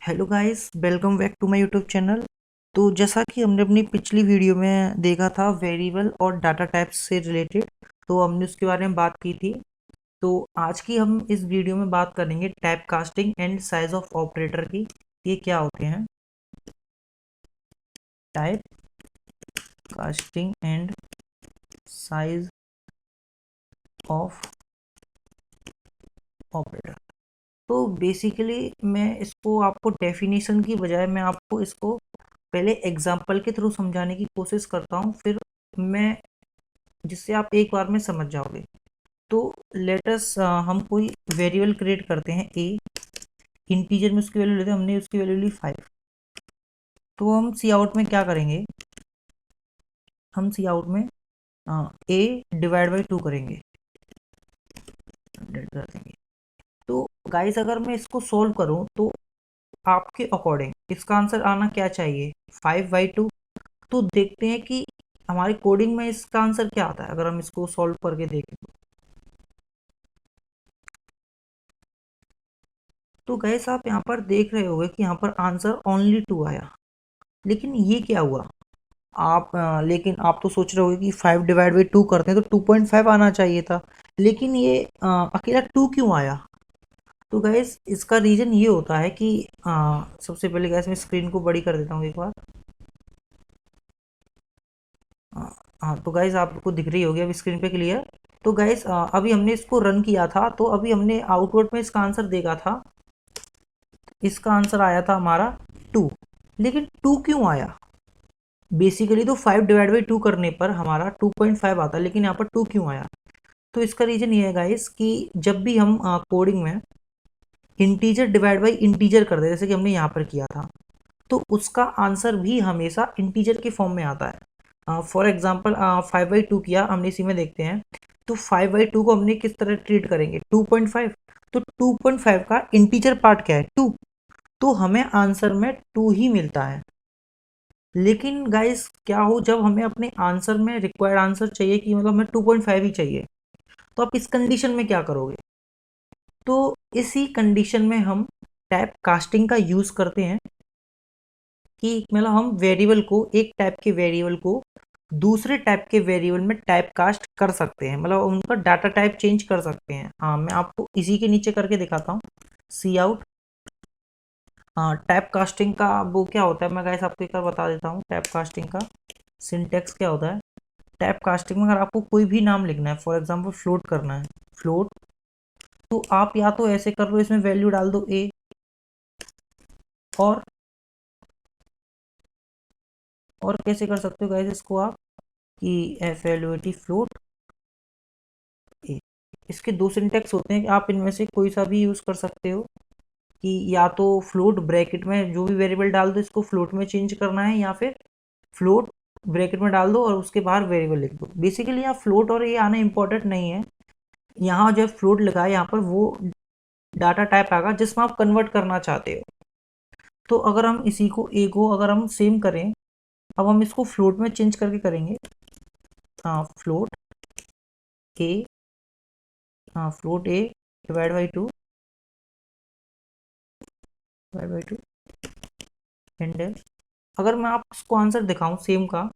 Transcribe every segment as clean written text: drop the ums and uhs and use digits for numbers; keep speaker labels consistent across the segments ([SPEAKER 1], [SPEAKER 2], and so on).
[SPEAKER 1] Hello guys, welcome back to my YouTube channel. तो जैसा कि हमने अपनी पिछली वीडियो में देखा था वेरिएबल और डाटा टाइप्स से रिलेटेड, तो हमने उसके बारे में बात की थी। तो आज की हम इस वीडियो में बात करेंगे type casting and size of operator की। ये क्या होते हैं? Type casting and size of operator. तो बेसिकली मैं इसको आपको डेफिनेशन की बजाय मैं आपको इसको पहले एग्जाम्पल के थ्रू समझाने की कोशिश करता हूँ, फिर मैं जिससे आप एक बार में समझ जाओगे। तो लेटस हम कोई वेरिएबल क्रिएट करते हैं ए, इंटीजर में उसकी वैल्यू लेते हैं, हमने उसकी वैल्यू ली 5। तो हम सी आउट में क्या करेंगे? हम सी आउट में ए डिवाइड बाई 2 करेंगे, कर देंगे। तो गाइस अगर मैं इसको सोल्व करूं तो आपके अकॉर्डिंग इसका आंसर आना क्या चाहिए? 5/2। तो देखते हैं कि हमारी कोडिंग में इसका आंसर क्या आता है अगर हम इसको सॉल्व करके देखें। तो गैस आप यहाँ पर देख रहे होंगे कि यहाँ पर आंसर ओनली 2 आया। लेकिन ये क्या हुआ? लेकिन आप तो सोच रहे होगे कि 5/2 करते हैं तो 2.5 आना चाहिए था, लेकिन ये अकेला 2 क्यों आया? तो गैस इसका रीज़न ये होता है कि सबसे पहले गैस मैं स्क्रीन को बड़ी कर देता हूँ एक बार। हाँ, तो गाइज आपको दिख रही होगी अब स्क्रीन पे क्लियर। तो गाइज अभी हमने इसको रन किया था, तो अभी हमने आउटपुट में इसका आंसर देखा था। इसका आंसर आया था हमारा 2। लेकिन 2 क्यों आया? बेसिकली तो 5/2 करने पर हमारा 2.5 आता, लेकिन यहाँ पर 2 क्यों आया? तो इसका रीजन ये है गाइस कि जब भी हम कोडिंग में इंटीजर डिवाइड बाई इंटीजर करते हैं, जैसे कि हमने यहाँ पर किया था, तो उसका आंसर भी हमेशा इंटीजर के फॉर्म में आता है। फॉर एग्जाम्पल 5/2 किया हमने, इसी में देखते हैं। तो 5/2 को हमने किस तरह ट्रीट करेंगे? 2.5। तो 2.5 का इंटीजर पार्ट क्या है? 2। तो हमें आंसर में 2 ही मिलता है। लेकिन गाइस क्या हो जब हमें अपने आंसर में रिक्वायर्ड आंसर चाहिए कि मतलब हमें 2.5 ही चाहिए, तो आप इस कंडीशन में क्या करोगे? तो इसी कंडीशन में हम टाइप कास्टिंग का यूज़ करते हैं कि मतलब हम वेरिएबल को, एक टाइप के वेरिएबल को दूसरे टाइप के वेरिएबल में टाइप कास्ट कर सकते हैं, मतलब उनका डाटा टाइप चेंज कर सकते हैं। हाँ, मैं आपको इसी के नीचे करके दिखाता हूँ। सी आउट टाइप कास्टिंग का वो क्या होता है, मैं गाइस आपको एक बार बता देता हूँ। टाइप कास्टिंग का सिंटेक्स क्या होता है? टाइप कास्टिंग में अगर आपको कोई भी नाम लिखना है, फॉर एग्जांपल फ्लोट करना है, फ्लोट, तो आप या तो ऐसे कर लो, इसमें वैल्यू डाल दो ए, और कैसे कर सकते हो गाइस इसको आप कि एफएलओटी फ्लोट ए। इसके दो सिंटेक्स होते हैं कि आप इनमें से कोई सा भी यूज़ कर सकते हो, कि या तो फ्लोट ब्रैकेट में जो भी वेरिएबल डाल दो इसको फ्लोट में चेंज करना है, या फिर फ्लोट ब्रैकेट में डाल दो और उसके बाहर वेरिएबल लिख दो। बेसिकली यहाँ फ्लोट और ये आना इंपॉर्टेंट नहीं है। यहाँ जो फ्लोट लिखा है यहाँ पर वो डाटा टाइप आएगा जिसमें आप कन्वर्ट करना चाहते हो। तो अगर हम इसी को ए को अगर हम सेम करें, अब हम इसको फ्लोट में चेंज करके करेंगे। हाँ, फ्लोट ए, हाँ float A divide by 2, divide by 2 and अगर मैं आप इसको आंसर दिखाऊं सेम का,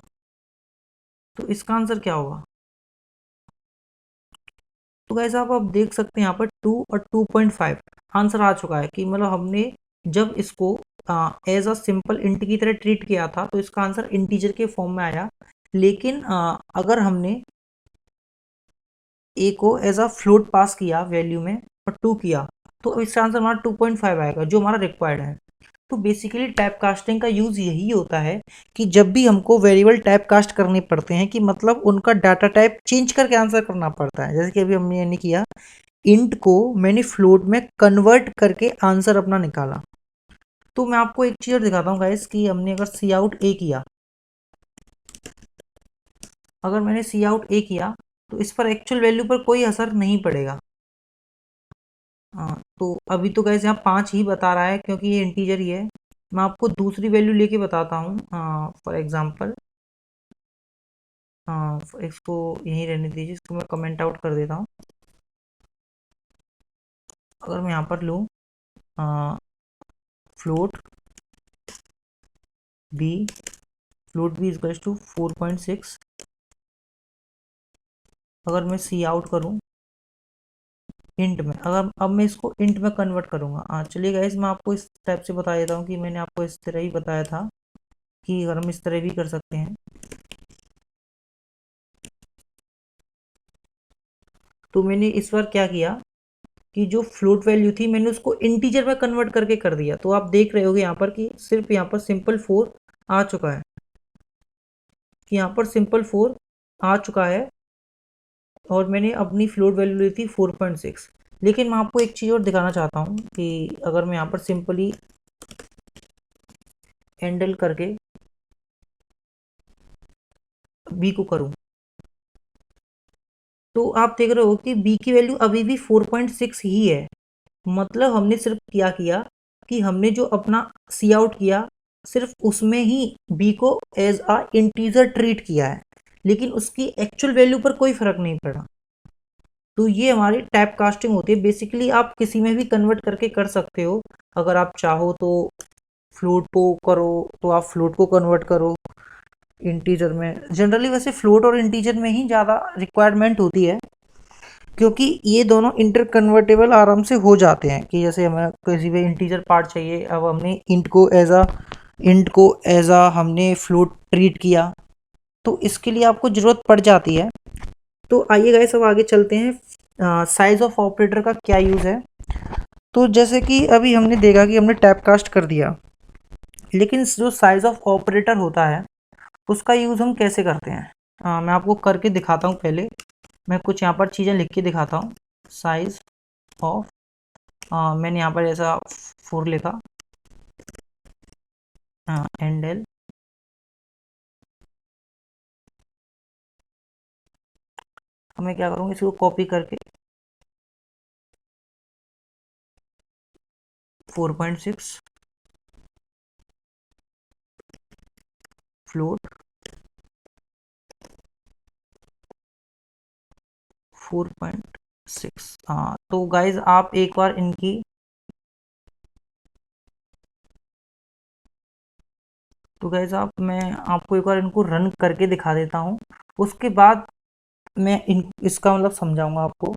[SPEAKER 1] तो इसका आंसर क्या होगा? तो गाइस आप अब देख सकते हैं यहाँ पर 2 और 2.5 आंसर आ चुका है, कि मतलब हमने जब इसको एज अ सिंपल इंट की तरह ट्रीट किया था तो इसका आंसर इंटीजर के फॉर्म में आया। लेकिन अगर हमने ए को एज अ फ्लोट पास किया वैल्यू में और 2 किया, तो इसका आंसर हमारा 2.5 आएगा जो हमारा रिक्वायर्ड है। तो बेसिकली टाइप कास्टिंग का यूज़ यही होता है कि जब भी हमको वेरिएबल टाइप कास्ट करने पड़ते हैं, कि मतलब उनका डाटा टाइप चेंज करके आंसर करना पड़ता है। जैसे कि अभी हमने ये किया, इंट को मैंने फ्लोट में कन्वर्ट करके आंसर अपना निकाला। तो मैं आपको एक चीज़ और दिखाता हूँ गाइस, कि हमने अगर सी आउट ए किया, अगर मैंने सी आउट ए किया तो इस पर एक्चुअल वैल्यू पर कोई असर नहीं पड़ेगा। हाँ, तो अभी तो गाइस यहाँ 5 ही बता रहा है क्योंकि ये इंटीजर ही है। मैं आपको दूसरी वैल्यू लेके बताता हूँ। फॉर एग्जांपल इसको यहीं रहने दीजिए, इसको मैं कमेंट आउट कर देता हूँ। अगर मैं यहाँ पर लूँ float b, float b is to 4.6। अगर मैं सी आउट करूं इंट में, अगर अब मैं इसको इंट में कन्वर्ट करूंगा, हाँ चलिए गाइस मैं आपको इस टाइप से बता देता हूँ कि मैंने आपको इस तरह ही बताया था कि अगर हम इस तरह भी कर सकते हैं। तो मैंने इस बार क्या किया कि जो फ्लोट वैल्यू थी मैंने उसको इंटीजर में कन्वर्ट करके कर दिया। तो आप देख रहे होगे यहाँ पर कि सिर्फ यहाँ पर सिंपल 4 आ चुका है, कि यहाँ पर सिंपल 4 आ चुका है और मैंने अपनी फ्लोट वैल्यू ली थी 4.6। लेकिन मैं आपको एक चीज़ और दिखाना चाहता हूँ कि अगर मैं यहाँ पर सिंपली हैंडल करके बी को करूँ तो आप देख रहे हो कि बी की वैल्यू अभी भी 4.6 ही है। मतलब हमने सिर्फ क्या किया कि हमने जो अपना सी आउट किया सिर्फ उसमें ही बी को एज अ इंटीजर ट्रीट किया है, लेकिन उसकी एक्चुअल वैल्यू पर कोई फर्क नहीं पड़ा। तो ये हमारी टाइप कास्टिंग होती है। बेसिकली आप किसी में भी कन्वर्ट करके कर सकते हो। अगर आप चाहो तो फ्लोट को करो तो आप फ्लोट को कन्वर्ट करो इंटीजर में। जनरली वैसे फ्लोट और इंटीजर में ही ज़्यादा रिक्वायरमेंट होती है, क्योंकि ये दोनों इंटर कन्वर्टेबल आराम से हो जाते हैं। कि जैसे हमें किसी भी इंटीजर पार्ट चाहिए, अब हमने इंट को एज अ हमने फ्लोट ट्रीट किया तो इसके लिए आपको ज़रूरत पड़ जाती है। तो आइए गाइस अब आगे चलते हैं साइज ऑफ ऑपरेटर का क्या यूज़ है। तो जैसे कि अभी हमने देखा कि हमने टैप कास्ट कर दिया, लेकिन जो साइज ऑफ ऑपरेटर होता है उसका यूज़ हम कैसे करते हैं, मैं आपको करके दिखाता हूँ। पहले मैं कुछ यहाँ पर चीज़ें लिख के दिखाता हूँ। साइज ऑफ, मैंने यहाँ पर ऐसा 4 लिखा, एंड एल। अब मैं क्या करूँगा, इसको कॉपी करके 4.6 फ्लोट 4.6। हाँ तो गाइज आप एक बार इनकी, तो गाइज मैं आपको एक बार इनको रन करके दिखा देता हूँ, उसके बाद मैं इसका मतलब समझाऊंगा आपको।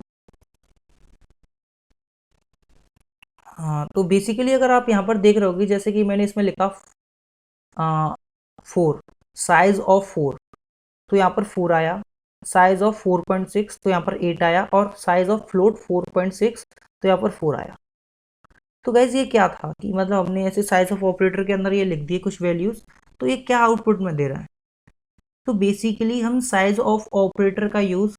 [SPEAKER 1] हाँ तो बेसिकली अगर आप यहाँ पर देख रहे होगे जैसे कि मैंने इसमें लिखा 4, साइज ऑफ 4, तो यहाँ पर 4 आया। साइज ऑफ 4.6 तो यहाँ पर 8 आया, और साइज ऑफ फ्लोट 4.6 तो यहाँ पर 4 आया। तो गैस ये क्या था कि मतलब हमने ऐसे साइज ऑफ ऑपरेटर के अंदर ये लिख दिए कुछ वैल्यूज, तो ये क्या आउटपुट में दे रहा है। तो बेसिकली हम साइज ऑफ ऑपरेटर का यूज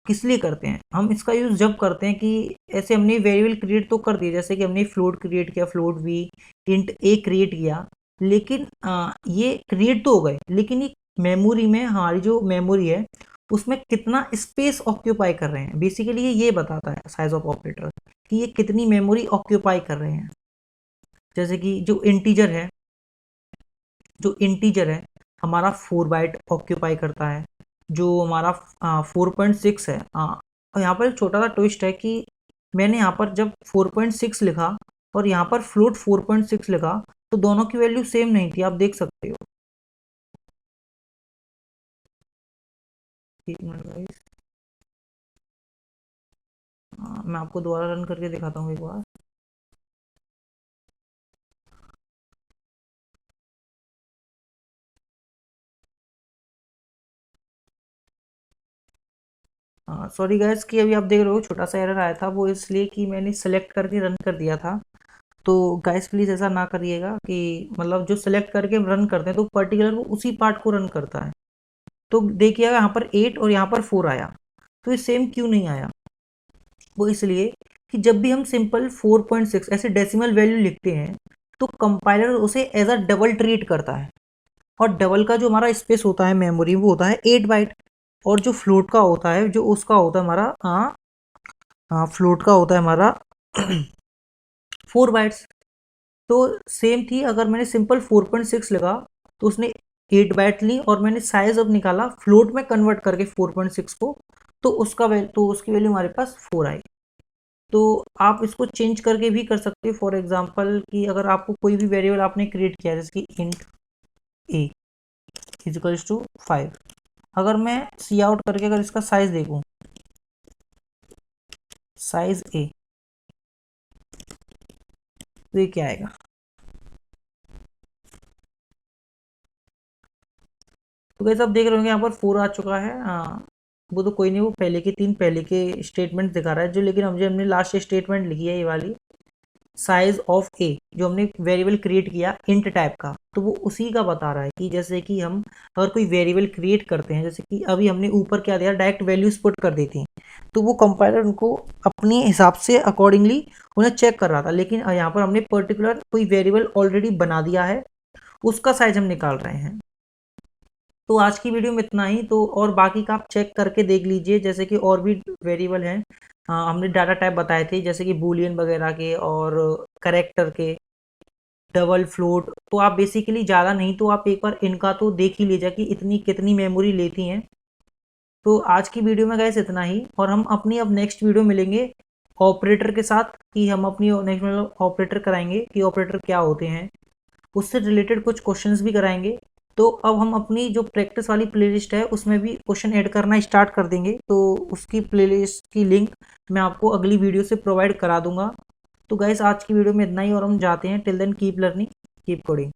[SPEAKER 1] किस लिए करते हैं, हम इसका यूज जब करते हैं कि ऐसे हमने वेरिएबल क्रिएट तो कर दिए, जैसे कि हमने फ्लोट क्रिएट किया, फ्लोट बी इंट ए क्रिएट किया, लेकिन ये क्रिएट तो हो गए, लेकिन ये मेमोरी में, हमारी जो मेमोरी है उसमें कितना स्पेस ऑक्यूपाई कर रहे हैं, बेसिकली ये बताता है साइज ऑफ ऑपरेटर कि ये कितनी मेमोरी ऑक्यूपाई कर रहे हैं। जैसे कि जो इंटीजर है हमारा 4 बाइट ऑक्यूपाई करता है। जो हमारा 4.6 है, और यहाँ पर एक छोटा सा ट्विस्ट है कि मैंने यहाँ पर जब 4.6 लिखा और यहाँ पर फ्लोट 4.6 लिखा तो दोनों की वैल्यू सेम नहीं थी, आप देख सकते हो। एक मिनट गाइस, मैं आपको दोबारा रन करके दिखाता हूँ एक बार। सॉरी गाइस कि अभी आप देख रहे हो छोटा सा एरर आया था, वो इसलिए कि मैंने सेलेक्ट करके रन कर दिया था। तो गाइस प्लीज़ ऐसा ना करिएगा कि मतलब जो सेलेक्ट करके हम रन करते हैं तो पर्टिकुलर वो उसी पार्ट को रन करता है। तो देखिएगा यहाँ पर 8 और यहाँ पर 4 आया, तो ये सेम क्यों नहीं आया, वो इसलिए कि जब भी हम सिंपल 4.6 ऐसे डेसिमल वैल्यू लिखते हैं तो कंपाइलर उसे एज अ डबल ट्रीट करता है, और डबल का जो हमारा स्पेस होता है मेमोरी वो होता है 8 बाइट, और जो फ्लोट का होता है जो उसका होता है हमारा फ्लोट का होता है हमारा 4 बाइट्स। तो सेम थी, अगर मैंने सिंपल 4.6 लगा तो उसने 8 बाइट ली, और मैंने साइज अब निकाला फ्लोट में कन्वर्ट करके 4.6 को, तो उसकी वैल्यू हमारे पास 4 आई। तो आप इसको चेंज करके भी कर सकते हो। फॉर एग्जांपल कि अगर आपको कोई भी वेरिएबल आपने क्रिएट किया है, जैसे कि इंट ए इजिकल्स टू 5, अगर मैं सी आउट करके अगर इसका साइज देखूं, साइज ए, तो ये क्या आएगा? तो कैसे आप देख रहे होंगे यहाँ पर 4 आ चुका है। वो तो कोई नहीं, वो पहले के 3 पहले के स्टेटमेंट दिखा रहा है जो, लेकिन हमने लास्ट स्टेटमेंट लिखी है ये वाली, साइज ऑफ ए, जो हमने वेरिएबल क्रिएट किया इंट टाइप का, तो वो उसी का बता रहा है कि जैसे कि हम अगर कोई वेरिएबल क्रिएट करते हैं, जैसे कि अभी हमने ऊपर क्या दिया, डायरेक्ट वैल्यूज पुट कर देती हैं, तो वो कंपाइलर उनको अपने हिसाब से अकॉर्डिंगली उन्हें चेक कर रहा था। लेकिन यहाँ पर हमने पर्टिकुलर कोई वेरिएबल ऑलरेडी बना दिया है, उसका साइज हम निकाल रहे हैं। तो आज की वीडियो में इतना ही। तो और बाकी का आप चेक करके देख लीजिए, जैसे कि और भी वेरिएबल हैं। हमने डाटा टाइप बताए थे, जैसे कि बूलियन वगैरह के और करेक्टर के, डबल फ्लोट। तो आप बेसिकली ज़्यादा नहीं तो आप एक बार इनका तो देख ही लीजिए कि इतनी कितनी मेमोरी लेती हैं। तो आज की वीडियो में गैस इतना ही, और हम अपनी अब नेक्स्ट वीडियो मिलेंगे ऑपरेटर के साथ, कि हम अपनी नेक्स्ट मतलब ऑपरेटर कराएंगे कि ऑपरेटर क्या होते हैं, उससे रिलेटेड कुछ क्वेश्चंस भी कराएंगे। तो अब हम अपनी जो प्रैक्टिस वाली प्लेलिस्ट है उसमें भी क्वेश्चन ऐड करना स्टार्ट कर देंगे, तो उसकी प्लेलिस्ट की लिंक मैं आपको अगली वीडियो से प्रोवाइड करा दूंगा। तो गाइस आज की वीडियो में इतना ही, और हम जाते हैं। Till then keep learning, keep coding.